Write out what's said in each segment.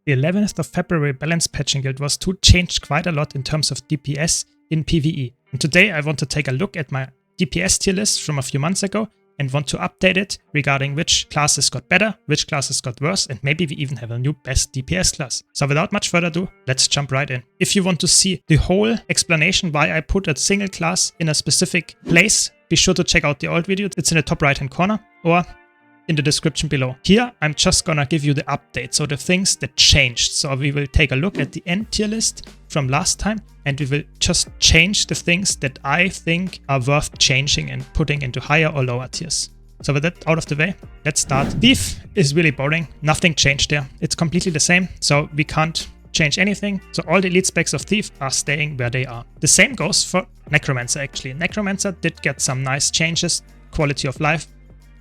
The 11th of February balance patch in Guild Wars 2 changed quite a lot in terms of DPS in PvE. And today I want to take a look at my DPS tier list from a few months ago and want to update it regarding which classes got better, which classes got worse, and maybe we even have a new best DPS class. So without much further ado, let's jump right in. If you want to see the whole explanation why I put a single class in a specific place, be sure to check out the old video. It's in the top right hand corner or in the description below. Here, I'm just gonna give you the update, so the things that changed. So we will take a look at the end tier list from last time, and we will just change the things that I think are worth changing and putting into higher or lower tiers. So with that out of the way, let's start. Thief is really boring. Nothing changed there. It's completely the same, so we can't change anything. So all the elite specs of Thief are staying where they are. The same goes for Necromancer actually. Necromancer did get some nice changes, quality of life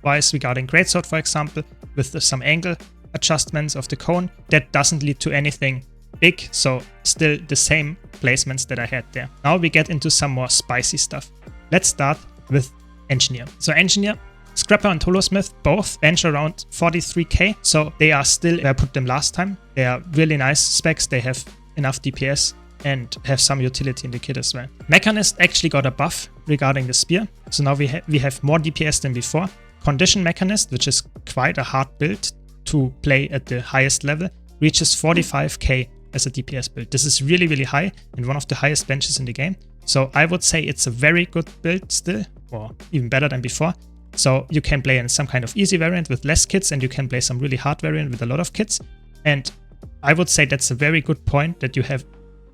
wise regarding Greatsword, for example, with some angle adjustments of the cone. That doesn't lead to anything big, so still the same placements that I had there. Now we get into some more spicy stuff. Let's start with Engineer. So Engineer, Scrapper and Holosmith both bench around 43k, so they are still where I put them last time. They are really nice specs, they have enough DPS and have some utility in the kit as well. Mechanist actually got a buff regarding the spear, so now we have more DPS than before. Condition Mechanist, which is quite a hard build to play at the highest level, reaches 45k as a DPS build. This is really, really high and one of the highest benches in the game. So I would say it's a very good build still, or even better than before. So you can play in some kind of easy variant with less kits, and you can play some really hard variant with a lot of kits. And I would say that's a very good point, that you have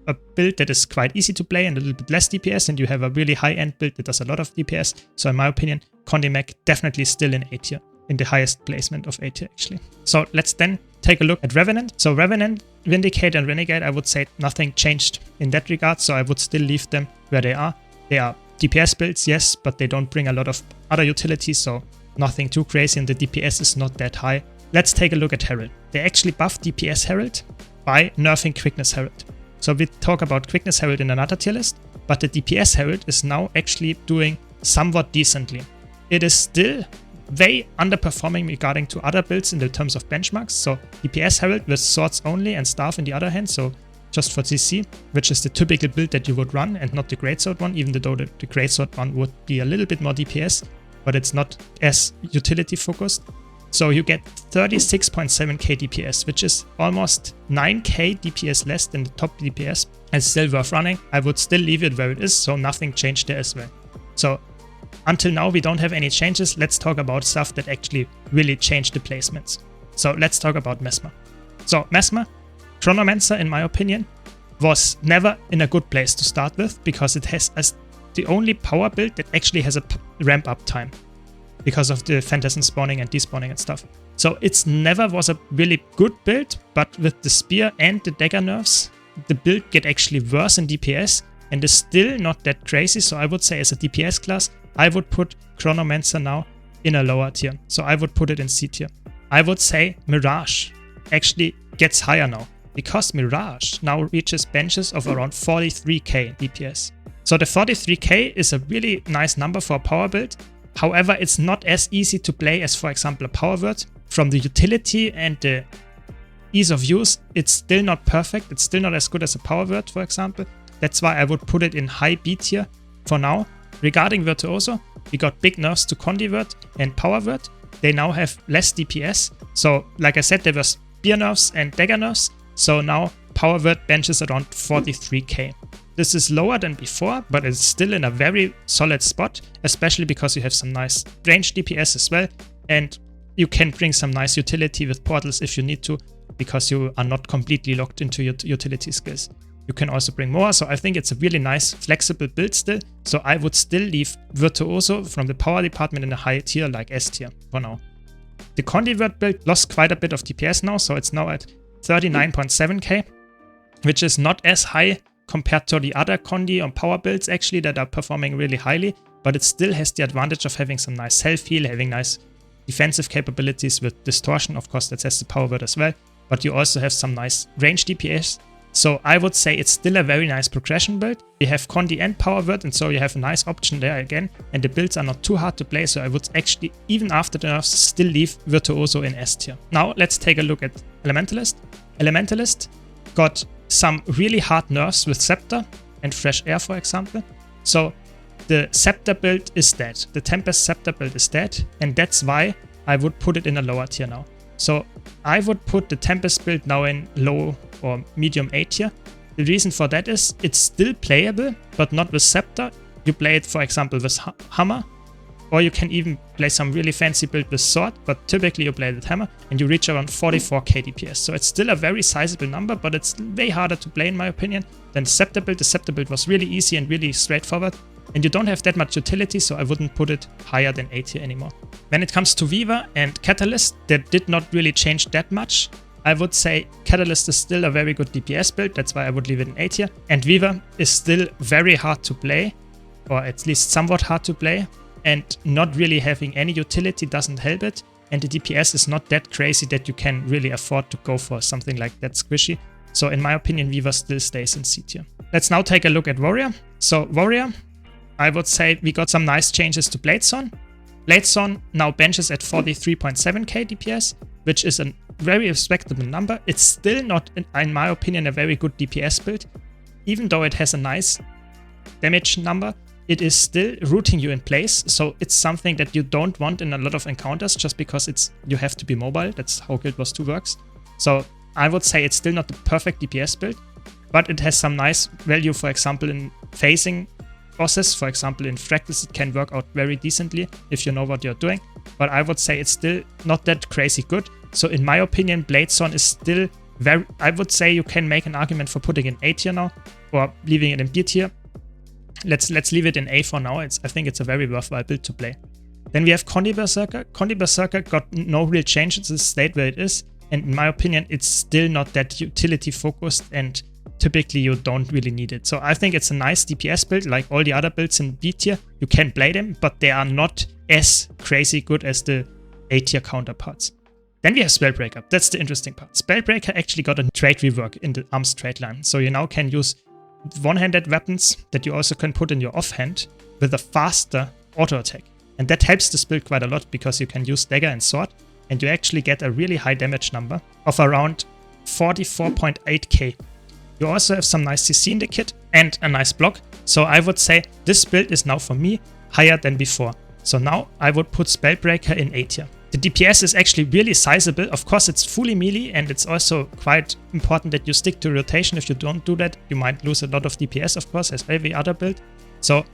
a build that is quite easy to play and a little bit less DPS, and you have a really high-end build that does a lot of DPS. So in my opinion, Condimec definitely still in A tier, in the highest placement of A tier actually. So let's then take a look at Revenant. So Revenant, Vindicate and Renegade, I would say nothing changed in that regard, so I would still leave them where they are. They are DPS builds, yes, but they don't bring a lot of other utilities, so nothing too crazy, and the DPS is not that high. Let's take a look at Herald. They actually buffed DPS Herald by nerfing Quickness Herald. So we talk about Quickness Herald in another tier list, but the DPS Herald is now actually doing somewhat decently. It is still way underperforming regarding to other builds in the terms of benchmarks. So DPS Herald with swords only and staff in the other hand, so just for CC, which is the typical build that you would run and not the Greatsword one, even though the Greatsword one would be a little bit more DPS, but it's not as utility focused. So you get 36.7k DPS, which is almost 9k DPS less than the top DPS, and still worth running. I would still leave it where it is, so nothing changed there as well. So until now we don't have any changes. Let's talk about stuff that actually really changed the placements. So let's talk about Mesmer. So Mesmer, Chronomancer in my opinion, was never in a good place to start with, because it has as the only power build that actually has a ramp up time, because of the Phantasm spawning and despawning and stuff. So it's never was a really good build, but with the spear and the dagger nerfs, the build get actually worse in DPS and is still not that crazy. So I would say as a DPS class, I would put Chronomancer now in a lower tier. So I would put it in C tier. I would say Mirage actually gets higher now, because Mirage now reaches benches of around 43k DPS. So the 43k is a really nice number for a power build. However, it's not as easy to play as, for example, a power word. From the utility and the ease of use, it's still not perfect. It's still not as good as a power word, for example. That's why I would put it in high B tier for now. Regarding Virtuoso, we got big nerfs to Condivert and Power Word. They now have less DPS. So, like I said, there were spear nerfs and dagger nerfs. So now Power Word benches around 43k. This is lower than before, but it's still in a very solid spot, especially because you have some nice range DPS as well, and you can bring some nice utility with portals if you need to, because you are not completely locked into your utility skills. You can also bring more, so I think it's a really nice flexible build still. So I would still leave Virtuoso from the power department in a high tier like S tier for now. The Condivert build lost quite a bit of DPS now, so it's now at 39.7k, which is not as high compared to the other Condi on power builds actually that are performing really highly, but it still has the advantage of having some nice health heal, having nice defensive capabilities with distortion. Of course, that has the power word as well, but you also have some nice range DPS. So I would say it's still a very nice progression build. You have Condi and power word, and so you have a nice option there again, and the builds are not too hard to play, so I would actually, even after the nerfs, still leave Virtuoso in S tier. Now let's take a look at Elementalist. Elementalist got some really hard nerfs with Scepter and Fresh Air, for example. So the Scepter build is dead. The Tempest Scepter build is dead, and that's why I would put it in a lower tier now. So I would put the Tempest build now in low or medium A tier. The reason for that is it's still playable, but not with Scepter. You play it, for example, with Hammer, or you can even play some really fancy build with Sword, but typically you play with Hammer and you reach around 44k DPS. So it's still a very sizable number, but it's way harder to play in my opinion than Scepter build. The Scepter build was really easy and really straightforward, and you don't have that much utility, so I wouldn't put it higher than A tier anymore. When it comes to Weaver and Catalyst, that did not really change that much. I would say Catalyst is still a very good DPS build, that's why I would leave it in A tier. And Weaver is still very hard to play, or at least somewhat hard to play, and not really having any utility doesn't help it. And the DPS is not that crazy that you can really afford to go for something like that squishy. So in my opinion, Weaver still stays in C tier. Let's now take a look at Warrior. So Warrior, I would say we got some nice changes to Bladezone. Bladezone now benches at 43.7k DPS, which is a very respectable number. It's still not, in my opinion, a very good DPS build. Even though it has a nice damage number, it is still rooting you in place. So it's something that you don't want in a lot of encounters just because you have to be mobile. That's how Guild Wars 2 works. So I would say it's still not the perfect DPS build, but it has some nice value, for example, in phasing bosses. For example, in Fractals, it can work out very decently if you know what you're doing. But I would say it's still not that crazy good. So in my opinion, Bladezone is still very... I would say you can make an argument for putting it in A tier now, or leaving it in B tier. Let's leave it in A for now. I think it's a very worthwhile build to play. Then we have Condi Berserker. Condi Berserker got no real changes. It's stayed where it is. And in my opinion, it's still not that utility focused, and typically you don't really need it. So I think it's a nice DPS build, like all the other builds in B tier. You can play them, but they are not as crazy good as the A tier counterparts. Then we have Spellbreaker. That's the interesting part. Spellbreaker actually got a trait rework in the arms trait line. So you now can use one-handed weapons that you also can put in your offhand with a faster auto attack. And that helps this build quite a lot because you can use dagger and sword, and you actually get a really high damage number of around 44.8k. You also have some nice CC in the kit and a nice block. So I would say this build is now for me higher than before. So now I would put Spellbreaker in A tier. The DPS is actually really sizable. Of course, it's fully melee, and it's also quite important that you stick to rotation. If you don't do that, you might lose a lot of DPS, of course, as every other build. So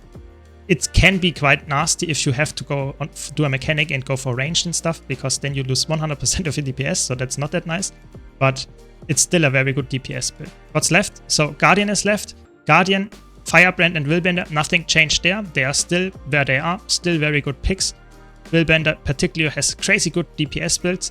it can be quite nasty if you have to go on, do a mechanic and go for range and stuff, because then you lose 100% of your DPS, so that's not that nice. But it's still a very good DPS build. What's left? So Guardian is left. Guardian, Firebrand and Willbender, nothing changed there. They are still where they are, still very good picks. Willbender particularly has crazy good DPS builds,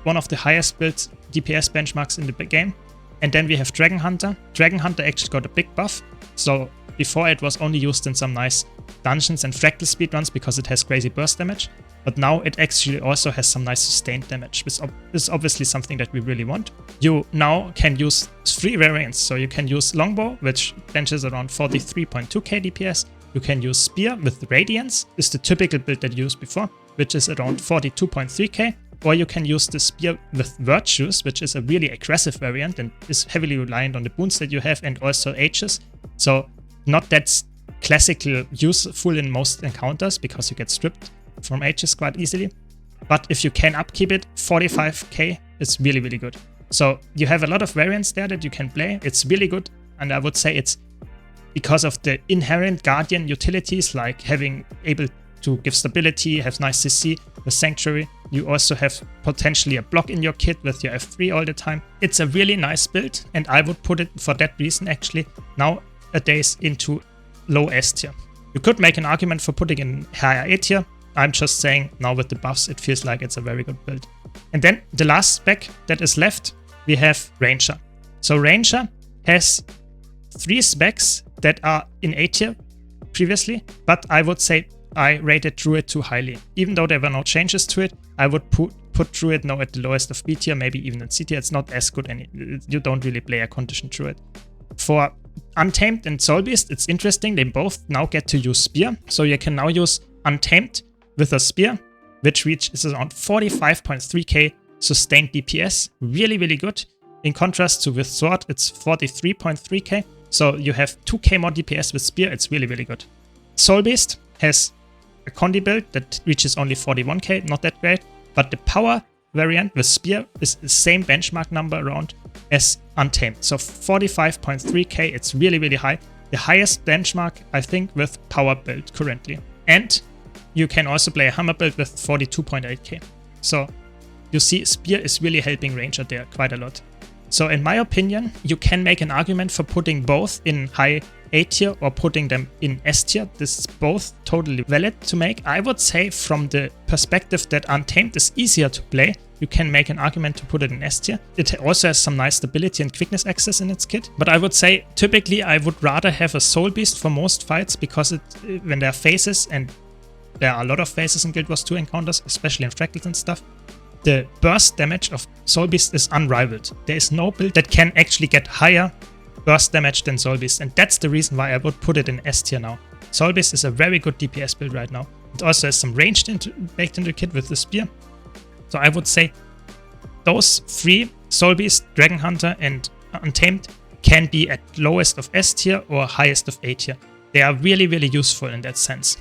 one of the highest builds DPS benchmarks in the game. And then we have Dragon Hunter. Dragon Hunter actually got a big buff. So before it was only used in some nice dungeons and fractal speedruns because it has crazy burst damage. But now it actually also has some nice sustained damage, which is obviously something that we really want. You now can use 3 variants. So you can use Longbow, which benches around 43.2k DPS. You can use Spear with Radiance, is the typical build that you used before, which is around 42.3k. Or you can use the Spear with Virtues, which is a really aggressive variant and is heavily reliant on the boons that you have and also H's. So not that classical useful in most encounters because you get stripped from H's quite easily. But if you can upkeep it, 45k is really, really good. So you have a lot of variants there that you can play. It's really good, and I would say it's because of the inherent Guardian utilities, like able to give stability, have nice CC with Sanctuary. You also have potentially a block in your kit with your F3 all the time. It's a really nice build, and I would put it for that reason actually nowadays into low S tier. You could make an argument for putting in higher A tier. I'm just saying now with the buffs it feels like it's a very good build. And then the last spec that is left, we have Ranger. So Ranger has 3 specs that are in A tier previously, but I would say I rated Druid too highly. Even though there were no changes to it, I would put Druid now at the lowest of B tier, maybe even in C tier. It's not as good. You don't really play a conditioned Druid. For Untamed and Soul Beast, it's interesting. They both now get to use Spear. So you can now use Untamed with a Spear, which reaches around 45.3k sustained DPS. Really, really good. In contrast to with Sword, it's 43.3k. So you have 2k more DPS with Spear. It's really, really good. Soul Beast has a Condi build that reaches only 41k. Not that great. But the power variant with Spear is the same benchmark number around as Untamed. So 45.3k. It's really, really high. The highest benchmark, I think, with power build currently. And you can also play a hammer build with 42.8k. So you see Spear is really helping Ranger there quite a lot. So in my opinion, you can make an argument for putting both in high A tier or putting them in S tier. This is both totally valid to make. I would say from the perspective that Untamed is easier to play, you can make an argument to put it in S tier. It also has some nice stability and quickness access in its kit. But I would say typically I would rather have a Soul Beast for most fights because when there are phases, and there are a lot of phases in Guild Wars 2 encounters, especially in Fractals and stuff, the burst damage of Soul Beast is unrivaled. There is no build that can actually get higher burst damage than Soul Beast, and that's the reason why I would put it in S tier now. Soul Beast is a very good DPS build right now. It also has some range baked into the kit with the Spear. So I would say those three, Soul Beast, Dragon Hunter, and Untamed, can be at lowest of S tier or highest of A tier. They are really, really useful in that sense.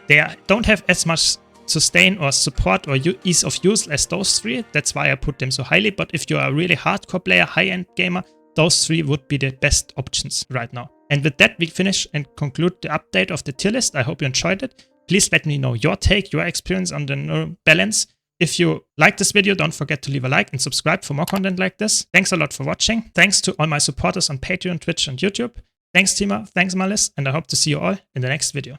They don't have as much sustain or support or ease of use as those three. That's why I put them so highly. But if you are a really hardcore player, high-end gamer, those three would be the best options right now. And with that, we finish and conclude the update of the tier list. I hope you enjoyed it. Please let me know your take, your experience on the balance. If you like this video, don't forget to leave a like and subscribe for more content like this. Thanks a lot for watching. Thanks to all my supporters on Patreon, Twitch, and YouTube. Thanks, Tima. Thanks, Malice. And I hope to see you all in the next video.